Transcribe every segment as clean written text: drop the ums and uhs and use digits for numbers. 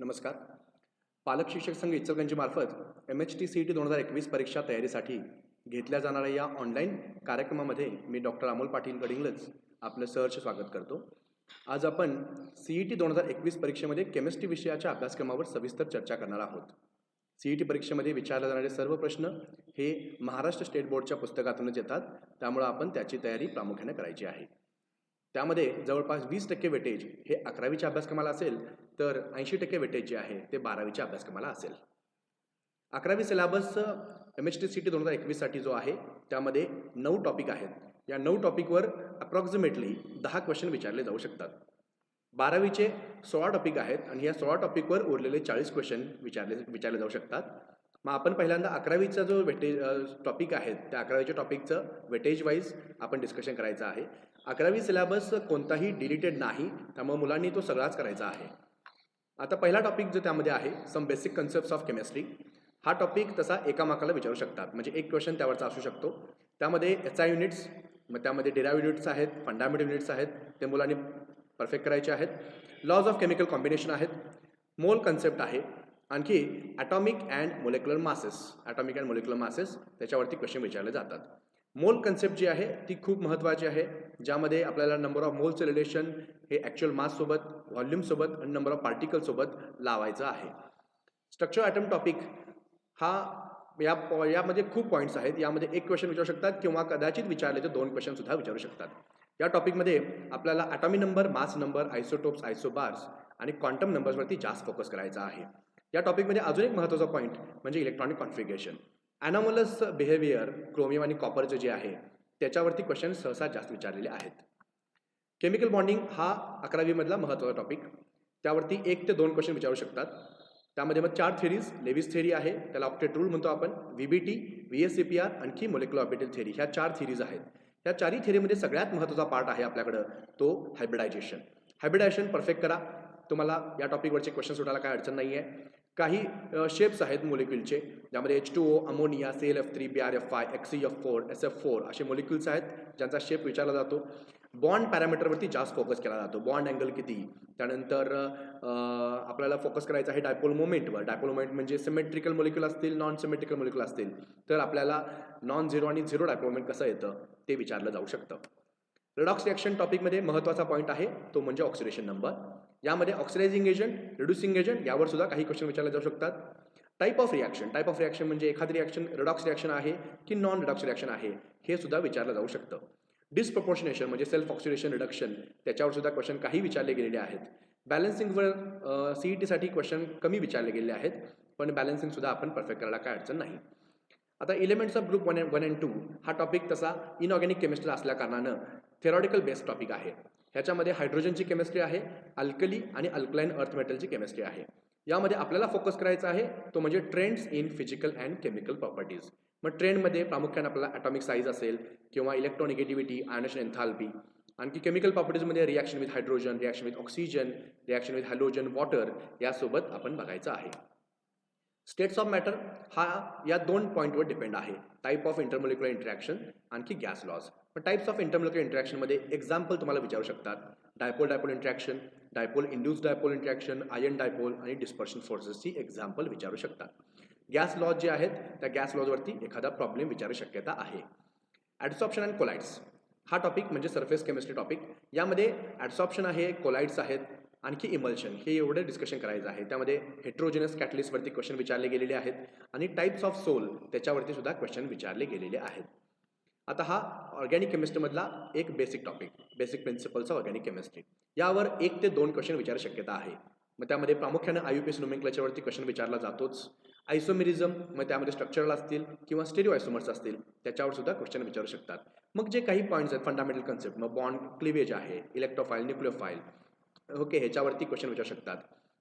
नमस्कार. पालक शिक्षक संघ इचलकरंजी मार्फत MHT-CET 2021 परीक्षा तयारीसाठी घेतल्या जाणाऱ्या या ऑनलाईन कार्यक्रमामध्ये मी डॉक्टर अमोल पाटील गडिंग्लज आपलं सहर्ष स्वागत करतो. आज आपण CET 2021 परीक्षेमध्ये केमिस्ट्री विषयाच्या अभ्यासक्रमावर सविस्तर चर्चा करणार आहोत. CET परीक्षेमध्ये विचारले जाणारे सर्व प्रश्न हे महाराष्ट्र स्टेट बोर्डच्या पुस्तकातूनच येतात, त्यामुळे आपण त्याची तयारी प्रामुख्याने करायची आहे. त्यामध्ये जवळपास 20% वेटेज हे 11वीच्या अभ्यासक्रमाला असेल, तर 80% वेटेज जे आहे ते 12वीच्या अभ्यासक्रमाला असेल. 11वी सिलेबस MHT-CET 2021 साठी जो आहे त्यामध्ये 9 टॉपिक आहेत. या 9 टॉपिकवर अप्रॉक्सिमेटली 10 क्वेश्चन विचारले जाऊ शकतात. 12वीचे 16 टॉपिक आहेत आणि या 16 टॉपिकवर उरलेले 40 क्वेश्चन विचारले जाऊ शकतात. मग आपण पहिल्यांदा 11वीचा जो वेटेज टॉपिक आहेत त्या 11वीच्या टॉपिकचं वेटेज वाईज आपण डिस्कशन करायचं आहे. 11वी सिलेबस कोणताही डिलीटेड नाही, त्यामुळे मुलांनी तो सगळाच करायचा आहे. आता पहिला टॉपिक जो त्यामध्ये आहे some basic concepts of chemistry. हा टॉपिक तसा एका मार्काला विचारू शकतात, म्हणजे एक क्वेश्चन त्यावरचा असू शकतो. त्यामध्ये SI युनिट्स, मग त्यामध्ये डिराइव्ह युनिट्स आहेत, फंडामेंटल युनिट्स आहेत, ते मुलांनी परफेक्ट करायचे आहेत. लॉज ऑफ केमिकल कॉम्बिनेशन आहेत, मोल कन्सेप्ट आहे, आणखी ॲटॉमिक अँड मोलेक्युलर मासेस त्याच्यावरती क्वेश्चन विचारले जातात. मोल कन्सेप्ट जी आहे ती खूप महत्त्वाची आहे, ज्यामध्ये आपल्याला नंबर ऑफ मोलचं रिलेशन हे ॲक्च्युअल माससोबत, व्हॉल्यूमसोबत आणि नंबर ऑफ पार्टिकलसोबत लावायचं आहे. स्ट्रक्चर ॲटम टॉपिक हा यामध्ये खूप पॉईंट्स आहेत. यामध्ये एक क्वेश्चन विचारू शकतात किंवा कदाचित विचारले तर 2 क्वेश्चनसुद्धा विचारू शकतात. या टॉपिकमध्ये आपल्याला atomic number, mass number, isotopes, isobars आणि क्वांटम नंबर्सवरती जास्त फोकस करायचा आहे. या टॉपिकमध्ये अजून एक महत्त्वाचा पॉईंट म्हणजे इलेक्ट्रॉनिक कॉन्फिगरेशन. ॲनॉमलस बिहेवियर, क्रोमियम आणि कॉपरचं जे आहे त्याच्यावरती क्वेश्चन सहसा जास्त विचारलेले आहेत. केमिकल बॉन्डिंग हा 11वीमधला महत्त्वाचा टॉपिक. त्यावरती 1 ते 2 क्वेश्चन विचारू शकतात. त्यामध्ये मग 4 थेरीज, लेविस थेरी आहे, त्याला ऑक्टेट रूल म्हणतो आपण, VBT, VSEPR आणखी मोलेक्युलर ऑर्बिटल थेरी, ह्या 4 थेरीज आहेत. ह्या 4ही थेरीमध्ये सगळ्यात महत्त्वाचा पार्ट आहे आपल्याकडं तो हायब्रिडायझेशन. हायब्रिडायझेशन परफेक्ट करा, तुम्हाला या टॉपिकवरचे क्वेश्चन सुटायला काय अडचण नाही आहे. काही शेप्स आहेत मोलिक्युलचे, ज्यामध्ये H2O, ammonia, ClF3, BrF5, HCF4, SF4 असे मोलिक्युल्स आहेत ज्यांचा शेप विचारला जातो. बॉन्ड पॅरामीटरवरती जास्त फोकस केला जातो, बॉन्ड अँगल किती. त्यानंतर आपल्याला फोकस करायचा आहे डायपोल मोमेंटवर. डायपोल मोमेंट म्हणजे सिमेट्रिकल मोलिक्युल असतील, नॉन सिमेट्रिकल मोलिक्युल असतील तर आपल्याला नॉन झिरो आणि झिरो डायपोल मोमेंट कसं येतं ते विचारलं जाऊ शकतं. रिडॉक्स रिॲक्शन टॉपिकमध्ये महत्त्वाचा पॉईंट आहे तो म्हणजे ऑक्सिडेशन नंबर. यामध्ये ऑक्सिडायझिंग एजंट, रिड्युसिंग एजंट यावर सुद्धा काही क्वेश्चन विचारले जाऊ शकतात. टाईप ऑफ रिॲक्शन म्हणजे एखादी रिॲक्शन रिडॉक्स रिॲक्शन आहे की नॉन रिडॉक्स रिॲक्शन आहे हे सुद्धा विचारलं जाऊ शकतं. डिस्प्रपोर्शनेशन म्हणजे सेल्फ ऑक्सिडेशन रिडक्शन, त्याच्यावर सुद्धा क्वेश्चन काही विचारले गेलेले आहेत. बॅलन्सिंगवर CETसाठी क्वेश्चन कमी विचारले गेलेले आहेत, पण बॅलन्सिंग सुद्धा आपण परफेक्ट करायला काय अडचण नाही. आता एलिमेंट्स ऑफ ग्रुप 1 and 2 हा टॉपिक तसा इनऑर्गॅनिक केमिस्ट्री असल्या कारणानं थेरॉटिकल बेस्ड टॉपिक आहे. ह्याच्यामध्ये हायड्रोजनची केमिस्ट्री आहे, अल्कली आणि अल्कलाईन अर्थ मेटलची केमिस्ट्री आहे. यामध्ये आपल्याला फोकस करायचा आहे तो म्हणजे trends in physical and chemical properties. मग ट्रेंडमध्ये प्रामुख्याने आपल्याला ॲटॉमिक साईज असेल किंवा इलेक्ट्रोनिगेटिव्हिटी, आयनेशन एन्थाल्पी, आणखी केमिकल प्रॉपर्टीजमध्ये reaction with hydrogen, reaction with oxygen, reaction with halogen, water यासोबत आपण बघायचं आहे. स्टेट्स ऑफ मॅटर हा या 2 पॉईंटवर डिपेंड आहे, टाईप ऑफ इंटरमोलिक्युलर इंटरॅक्शन आणखी गॅस लॉज. पण टाईप्स ऑफ इंटरमोलिक्युलर इंटरॅक्शनमध्ये एक्झाम्पल तुम्हाला विचारू शकतात. Dipole dipole interaction, dipole induce dipole interaction, ion dipole आणि डिस्पर्शन फोर्सेसची एक्झाम्पल विचारू शकतात. गॅस लॉज जे आहेत त्या गॅस लॉजवरती एखादा प्रॉब्लेम विचारू शक्यता आहे. ॲडसॉर्प्शन अँड कोलाइड्स हा टॉपिक म्हणजे सरफेस केमिस्ट्री टॉपिक. यामध्ये ॲडसॉर्प्शन आहे, कोलाइड्स आहेत, आणखी इमल्शन हे एवढं डिस्कशन करायचं आहे. त्यामध्ये हेट्रोजेनस कॅटलिस्टवरती क्वेश्चन विचारले गेलेले आहेत आणि टाईप्स ऑफ सोल त्याच्यावरती सुद्धा क्वेश्चन विचारले गेलेले आहेत. आता हा ऑर्गॅनिक केमिस्ट्रीमधला एक basic topic, basic principles of organic chemistry. यावर 1 ते 2 क्वेश्चन विचारू शक्यता आहे. मग त्यामध्ये प्रामुख्याने IUPAC नोमेनक्लेचरवरती क्वेश्चन विचारला जातोच. आयसोमेरिझम, मग त्यामध्ये स्ट्रक्चरल असतील किंवा स्टेरिओ आयसोमर्स असतील त्याच्यावर सुद्धा क्वेश्चन विचारू शकतात. मग जे काही पॉईंट्स आहेत फंडामेंटल कन्सेप्ट, मग बॉन्ड क्लिवेज आहे, इलेक्ट्रोफाईल, न्यूक्लिओफाईल, ओके, ह्याच्यावरती क्वेश्चन विचारू शकतात.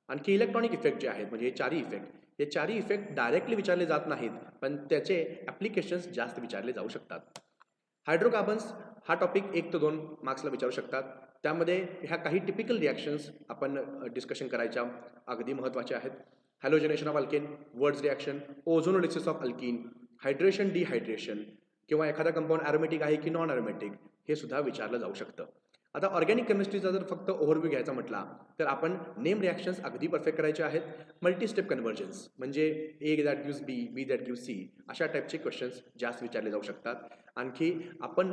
आणखी इलेक्ट्रॉनिक इफेक्ट जे आहेत म्हणजे हे चारही इफेक्ट डायरेक्टली विचारले जात नाहीत, पण त्याचे ॲप्लिकेशन्स जास्त विचारले जाऊ शकतात. हायड्रोकार्बन्स हा टॉपिक 1 ते 2 मार्क्सला विचारू शकतात. त्यामध्ये ह्या काही टिपिकल रिॲक्शन्स आपण डिस्कशन करायच्या अगदी महत्त्वाच्या आहेत. Halogenation of alkane, Wurtz reaction, ozonolysis of alkene, hydration, dehydration किंवा एखादा कंपाऊंड ॲरोमॅटिक आहे की नॉन ॲरोमॅटिक हे सुद्धा विचारलं जाऊ शकतं. आता ऑर्गॅनिक केमिस्ट्रीचा जर फक्त ओव्हरव्ह्यू घ्यायचा म्हटला तर आपण नेम रिॲक्शन्स अगदी परफेक्ट करायचे आहेत. मल्टी स्टेप कन्व्हर्जन्स म्हणजे A that gives B, B that gives C अशा टाईपचे क्वेश्चन्स जास्त विचारले जाऊ शकतात. आणखी आपण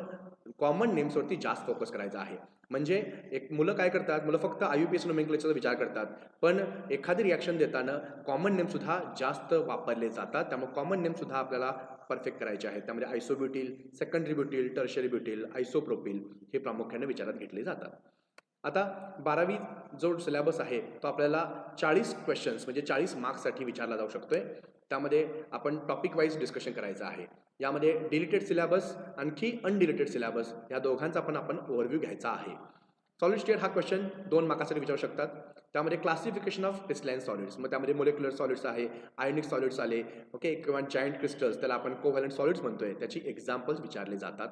कॉमन नेम्सवरती जास्त फोकस करायचा आहे. म्हणजे एक मुलं काय करतात, मुलं फक्त IUPAC नोमेनक्लेचरचा विचार करतात. पण एखादी रिॲक्शन देताना कॉमन नेमसुद्धा जास्त वापरले जातात. त्यामुळे कॉमन नेमसुद्धा आपल्याला परफेक्ट करायचे आहेत. त्यामध्ये आयसोब्युटील, सेकंडरी ब्युटील, टर्शरी ब्युटील, आयसोप्रोपिल हे प्रामुख्याने विचारात घेतले जातात. आता 12वी जो सिलेबस आहे तो आपल्याला 40 क्वेश्चन्स म्हणजे 40 मार्क्ससाठी विचारला जाऊ शकतोय. त्यामध्ये आपण टॉपिक वाईज डिस्कशन करायचं आहे. यामध्ये डिलीटेड सिलेबस आणखी अनडिलीटेड सिलेबस या दोघांचा पण आपण ओव्हरव्ह्यू घ्यायचा आहे. सॉलिड स्टेट हा क्वेश्चन 2 मार्कासाठी विचारू शकतात. त्यामध्ये क्लासिफिकेशन ऑफ क्रिस्टलाइन सॉलिड्स, मग त्यामध्ये मोलेक्युलर सॉलिड्स आहे, आयोनिक सॉलिड्स आले, ओके, किंवा जायंट क्रिस्टल्स त्याला आपण कोव्हॅलंट सॉलिड्स म्हणतोय, त्याची एक्झाम्पल्स विचारले जातात.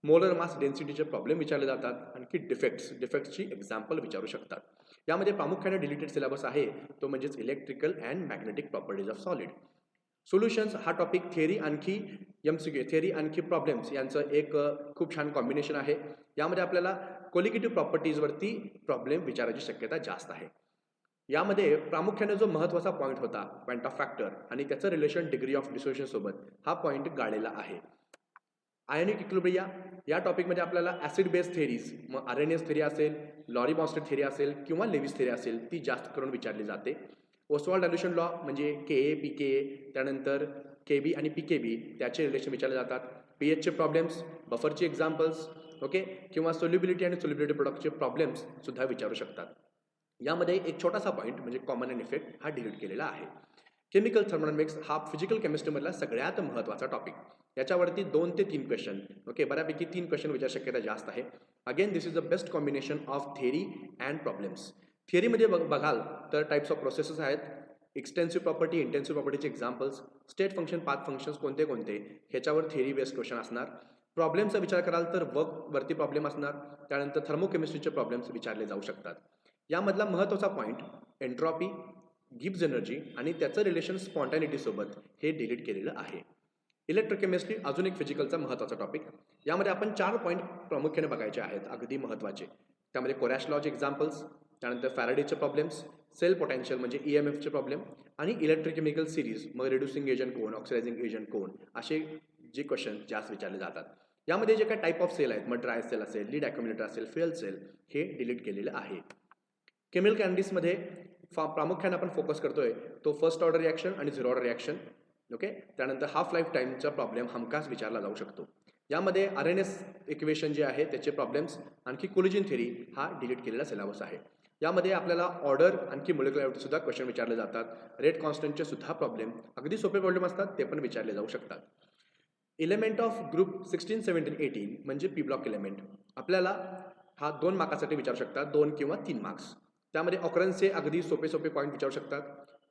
मोलर मास डेन्सिटीचे प्रॉब्लेम विचारले जातात. आणखी डिफेक्ट्सची एक्झाम्पल विचारू शकतात. यामध्ये प्रामुख्याने डिलीटेड सिलेबस आहे तो म्हणजेच electrical and magnetic properties of solid. Solutions हा टॉपिक थिअरी आणखी MCQ, थिअरी आणखी प्रॉब्लेम्स यांचं एक खूप छान कॉम्बिनेशन आहे. यामध्ये आपल्याला कोलिगेटिव्ह प्रॉपर्टीजवरती प्रॉब्लेम विचारायची शक्यता जास्त आहे. यामध्ये प्रामुख्याने जो महत्त्वाचा पॉईंट होता पॉईंट ऑफ फॅक्टर आणि त्याचं रिलेशन डिग्री ऑफ डिसोसिएशन सोबत हा पॉईंट गाळलेला आहे. आयोनिक इक्विलिब्रिया या टॉपिकमध्ये आपल्याला ॲसिड बेस थेरीज, मग आरेनियस थेरी असेल, लॉरी बॉन्स्टेड थेरी असेल किंवा लेविस थेरी असेल ती जास्त करून विचारली जाते. ओस्वाल्ड डायल्युशन लॉ म्हणजे KA, PKA, त्यानंतर KB आणि PKB त्याचे रिलेशन विचारले जातात. pHचे प्रॉब्लेम्स, बफरचे एक्झाम्पल्स, ओके, किंवा सोल्युबिलिटी आणि सोल्युबिलिटी प्रोडक्टचे प्रॉब्लेम्स सुद्धा विचारू शकतात. यामध्ये एक छोटासा पॉईंट म्हणजे कॉमन अँड इफेक्ट हा डिलीट केलेला आहे. केमिकल थर्मोडायनॅमिक्स हा फिजिकल केमिस्ट्रीमधला सगळ्यात महत्त्वाचा टॉपिक. याच्यावरती 2 ते 3 क्वेश्चन, ओके, बऱ्यापैकी 3 क्वेश्चन विचार शक्यता जास्त आहे. Again this is the best combination of theory and problems. थिअरीमध्ये बघाल तर टाईप्स ऑफ प्रोसेसेस आहेत, एक्सटेन्सिव्ह प्रॉपर्टी, इंटेन्सिव्ह प्रॉपर्टीचे examples, state function, path functions कोणते कोणते ह्याच्यावर थिअरी बेस्ड क्वेश्चन असणार. प्रॉब्लेमचा विचार कराल तर वर्कवरती प्रॉब्लेम असणार. त्यानंतर थर्मोकेमिस्ट्रीचे प्रॉब्लेम्स विचारले जाऊ शकतात. यामधला महत्त्वाचा पॉईंट एन्ट्रॉपी, गिब्स एनर्जी आणि त्याचं रिलेशन स्पॉन्टॅनिटीसोबत हे डिलीट केलेलं आहे. इलेक्ट्रोकेमिस्ट्री अजून एक फिजिकलचा महत्त्वाचा टॉपिक. यामध्ये आपण 4 पॉईंट प्रामुख्याने बघायचे आहेत अगदी महत्त्वाचे. त्यामध्ये कोरॅश लॉचे एक्झाम्पल्स, त्यानंतर फॅराडेचे प्रॉब्लेम्स, सेल पोटेन्शियल म्हणजे EMFचे प्रॉब्लेम आणि इलेक्ट्रोकेमिकल सिरीज, मग रिड्युसिंग एजंट कोण, ऑक्सिडायझिंग एजंट कोण, असे जे क्वेश्चन जास्त विचारले जातात. यामध्ये जे काही टाईप ऑफ सेल आहेत, मग ड्राय सेल असेल, लीड ॲक्युम्युलेटर असेल, फ्युएल सेल, हे डिलीट केलेलं आहे. केमिकल कॅन्डिसमध्ये प्रामुख्याने आपण फोकस करतोय तो फर्स्ट ऑर्डर रिॲक्शन आणि झिरो ऑर्डर रिॲक्शन, ओके, त्यानंतर हाफ लाईफ टाईमचा प्रॉब्लेम हमखास विचारला जाऊ शकतो. यामध्ये RNS इक्वेशन जे आहे त्याचे प्रॉब्लेम्स आणखी कोलिजन थेरी हा डिलीट केलेला सिलेबस आहे. यामध्ये आपल्याला ऑर्डर आणखी मोलेक्युलॅरिटी सुद्धा क्वेश्चन विचारले जातात. रेट कॉन्स्टंटचे सुद्धा प्रॉब्लेम अगदी सोपे प्रॉब्लेम असतात, ते पण विचारले जाऊ शकतात. एलिमेंट ऑफ ग्रुप 16, 17, 18 म्हणजे P ब्लॉक एलिमेंट आपल्याला हा 2 मार्कासाठी विचारू शकतात, 2 किंवा 3 मार्क्स. त्यामध्ये ऑकरन्सचे अगदी सोपे सोपे पॉईंट विचारू शकतात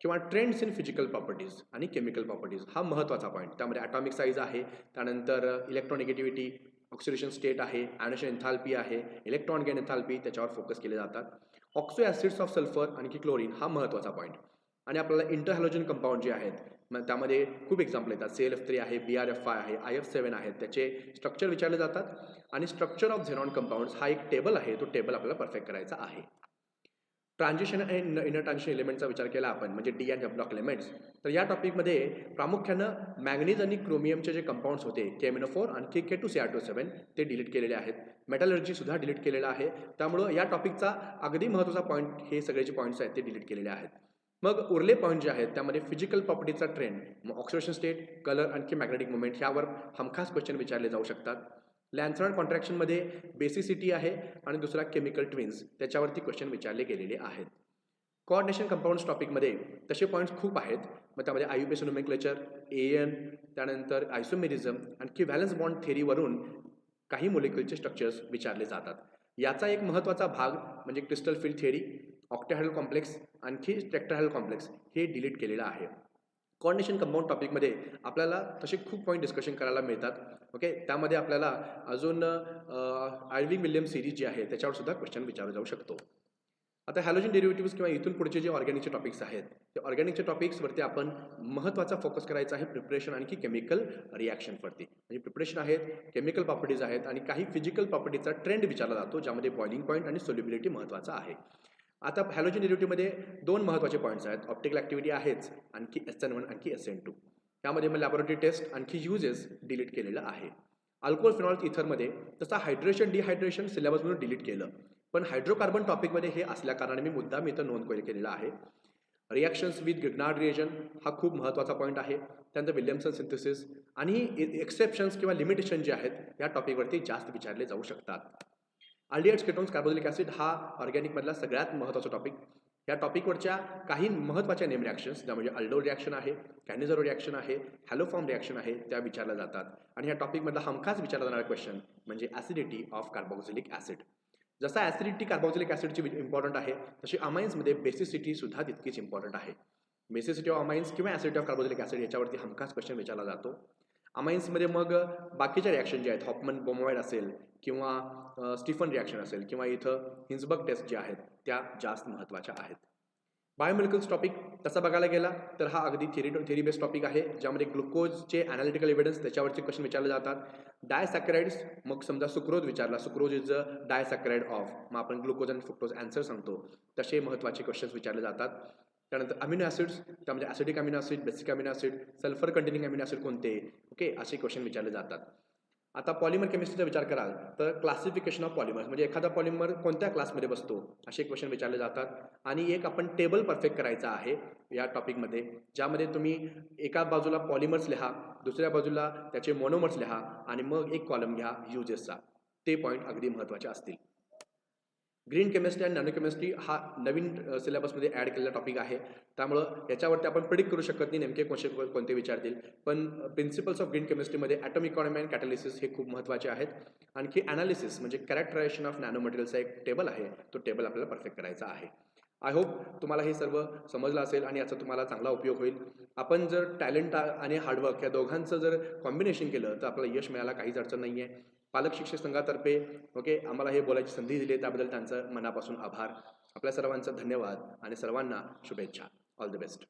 किंवा ट्रेंड्स इन फिजिकल प्रॉपर्टीज आणि केमिकल प्रॉपर्टीज हा महत्त्वाचा पॉईंट. त्यामध्ये ॲटॉमिक साईज आहे, त्यानंतर इलेक्ट्रोनिगेटिव्हिटी, ऑक्सिडेशन स्टेट आहे, आयनेशन एन्थाल्पी आहे, इलेक्ट्रॉन गेन एन्थाल्पी त्याच्यावर फोकस केले जातात. ऑक्सो ॲसिड्स ऑफ सल्फर आणखी क्लोरीन हा महत्त्वाचा पॉईंट. आणि आपल्याला इंटरहॅलोजन कंपाऊंड जे आहेत मग त्यामध्ये खूप एक्झाम्पल येतात. ClF3 आहे, BrF5 आहे, IF7 आहेत, त्याचे स्ट्रक्चर विचारले जातात. आणि स्ट्रक्चर ऑफ झेनॉन कंपाऊंड्स हा एक टेबल आहे, तो टेबल आपल्याला परफेक्ट करायचा आहे. ट्रान्झिशन अँड इनर ट्रान्झिशन एलिमेंटचा विचार केला आपण म्हणजे D and F block elements, तर या टॉपिकमध्ये प्रामुख्यानं मॅग्नीज आणि क्रोमियमचे जे कंपाऊंड्स होते KMnO4 आणखी K2Cr27 ते डिलीट केलेले आहेत. मेटलर्जी सुद्धा डिलीट केलेला आहे. त्यामुळं या टॉपिकचा अगदी महत्त्वाचा पॉईंट हे सगळे जे पॉईंट्स आहेत ते डिलीट केलेले आहेत. मग उरले पॉईंट जे आहेत त्यामध्ये फिजिकल प्रॉपर्टीचा ट्रेंड, मग ऑक्सिडेशन स्टेट, कलर आणखी मॅग्नेटिक मुवमेंट ह्यावर हमखास क्वेश्चन विचारले जाऊ शकतात. लॅन्सरॉन कॉन्ट्रॅक्शनमध्ये बेसिसिटी आहे आणि दुसरा केमिकल ट्विन्स त्याच्यावरती क्वेश्चन विचारले गेलेले आहेत. कोऑर्डिनेशन कंपाऊंड्स टॉपिकमध्ये तसे पॉईंट्स खूप आहेत. मग त्यामध्ये IUPAC नोमेनक्लेचर, AN, त्यानंतर आयसोमेरिझम आणखी व्हॅलन्स बॉन्ड थेरीवरून काही मोलिक्युलचे स्ट्रक्चर्स विचारले जातात. याचा एक महत्त्वाचा भाग म्हणजे क्रिस्टल फील्ड थेरी, ऑक्टेहायड्रल कॉम्प्लेक्स आणखी टेट्राहायड्रल कॉम्प्लेक्स हे डिलीट केलेलं आहे. कोऑर्डिनेशन कंपाऊंड टॉपिकमध्ये आपल्याला तसे खूप पॉईंट डिस्कशन करायला मिळतात. ओके, त्यामध्ये आपल्याला अजून आयर्विंग विल्यम सिरीज जी आहे त्याच्यावर सुद्धा क्वेश्चन विचारला जाऊ शकतो. आता हॅलोजन डेरिव्हेटिव्ह्ज किंवा इथून पुढचे जे ऑर्गॅनिकचे टॉपिक्स आहेत, ते ऑर्गॅनिकच्या टॉपिक्सवरती आपण महत्त्वाचा फोकस करायचा आहे प्रिपरेशन आणखी केमिकल रिॲक्शनवरती. म्हणजे प्रिपरेशन आहेत, केमिकल प्रॉपर्टीज आहेत आणि काही फिजिकल प्रॉपर्टीजचा ट्रेंड विचारला जातो, ज्यामध्ये बॉइलिंग पॉईंट आणि सोल्युबिलिटी महत्त्वाचा आहे. आता हॅलोजन डेरिव्हेटिव्हमध्ये 2 महत्त्वाचे पॉईंट्स आहेत. ऑप्टिकल ॲक्टिव्हिटी आहेच, आणखी SN1 आणखी SN2. त्यामध्ये मग लॅबोरेटरी टेस्ट आणखी युजेस डिलीट केलेलं आहे. अल्कोहोल फिनॉल इथरमध्ये तसं हायड्रेशन, डिहायड्रेशन सिलेबसमधून डिलीट केलं. पण हायड्रोकार्बन टॉपिकमध्ये हे असल्याकारणाने मी मुद्दाम इथं नोंद केलेला आहे. रिॲक्शन्स विथ ग्रिग्नार्ड रिएजन हा खूप महत्त्वाचा पॉईंट आहे. त्यानंतर विल्यमसन सिंथेसिस आणि एक्सेप्शन्स किंवा लिमिटेशन जे आहेत, या टॉपिकवरती जास्त विचारले जाऊ शकतात. अल्डिहाइड्स, केटोन्स, कार्बोक्सिलिक ॲसिड हा ऑर्गॅनिकमधला सगळ्यात महत्त्वाचा टॉपिक. या टॉपिकवरच्या काही महत्त्वाच्या नेम रिॲक्शन्स, ज्यामध्ये अल्डोल रिॲक्शन आहे, कॅनिझरो रिॲक्शन आहे, हॅलोफॉर्म रिॲक्शन आहे, त्या विचारल्या जातात. आणि या टॉपिकमधला हमखास विचारला जाणारा क्वेश्चन म्हणजे ॲसिडिटी ऑफ कार्बोक्सिलिक ॲसिड. जसा ॲसिडिटी कार्बोक्सिलिक ॲसिडची इम्पॉर्टंट आहे, तशी अमाइन्समध्ये बेसिसिटी सुद्धा तितकीच इम्पॉर्टंट आहे. बेसिसिटी ऑफ अमाइन्स किंवा ॲसिडिटी ऑफ कार्बोक्सिलिक ॲसिड याच्यावरती हमखास क्वेश्चन विचारला जातो. अमाइन्समध्ये मग बाकीच्या रिॲक्शन जे आहेत, हॉफमन बोमॉइड असेल किंवा स्टीफन रिॲक्शन असेल किंवा इथं हिन्सबर्ग टेस्ट ज्या आहेत, त्या जास्त महत्त्वाच्या आहेत. बायोमॉलिक्युल्स टॉपिक तसा बघायला गेला तर हा अगदी थेरी बेस्ड टॉपिक आहे, ज्यामध्ये ग्लुकोजचे ॲनालिटिकल एव्हिडन्स त्याच्यावरचे क्वेश्चन विचारले जातात. डायसॅकराइड्स, मग समजा सुक्रोज विचारला, सुक्रोज इज अ डायसॅकराइड ऑफ, मग आपण ग्लुकोज आणि फ्रुक्टोज आन्सर सांगतो. तसे महत्त्वाचे क्वेश्चन्स विचारले जातात. त्यानंतर अमिनो ॲसिड्स, त्यामध्ये acidic amino acid, basic amino acid, sulphur containing amino acid कोणते, ओके, असे क्वेश्चन विचारले जातात. आता पॉलिमर केमिस्ट्रीचा विचार कराल तर क्लासिफिकेशन ऑफ पॉलिमर्स, म्हणजे एखादा पॉलिमर कोणत्या क्लासमध्ये बसतो, असे क्वेश्चन विचारले जातात. आणि एक आपण टेबल परफेक्ट करायचा आहे या टॉपिकमध्ये, ज्यामध्ये तुम्ही एका बाजूला पॉलिमर्स लिहा, दुसऱ्या बाजूला त्याचे मोनोमर्स लिहा आणि मग एक कॉलम घ्या युजेसचा. ते पॉईंट अगदी महत्त्वाचे असतील. ग्रीन केमिस्ट्री आणि नॅनो केमिस्ट्री हा नवीन सिलेबसमध्ये ॲड केलेला टॉपिक आहे. त्यामुळं याच्यावरती आपण प्रिडिक्ट करू शकत नाही नेमके क्वेश्चन कोणते विचारतील. पण प्रिन्सिपल्स ऑफ ग्रीन केमिस्ट्रीमध्ये ॲटॉमिक इकॉनॉमी अँड कॅटलिसिस हे खूप महत्त्वाचे आहेत. आणखी ॲनालिसिस म्हणजे कॅरेक्टरायझेशन ऑफ नॅनो मटेरियलचा एक टेबल आहे, तो टेबल आपल्याला परफेक्ट करायचा आहे. आय होप तुम्हाला हे सर्व समजलं असेल आणि याचा तुम्हाला चांगला उपयोग होईल. आपण जर टॅलेंट आणि हार्डवर्क या दोघांचं जर कॉम्बिनेशन केलं तर आपल्याला यश मिळायला काहीच अडचण नाही आहे. पालक शिक्षक संघातर्फे ओके आम्हाला हे बोलायची संधी दिली, त्याबद्दल त्यांचं मनापासून आभार. आपल्या सर्वांचा धन्यवाद आणि सर्वांना शुभेच्छा. All the best.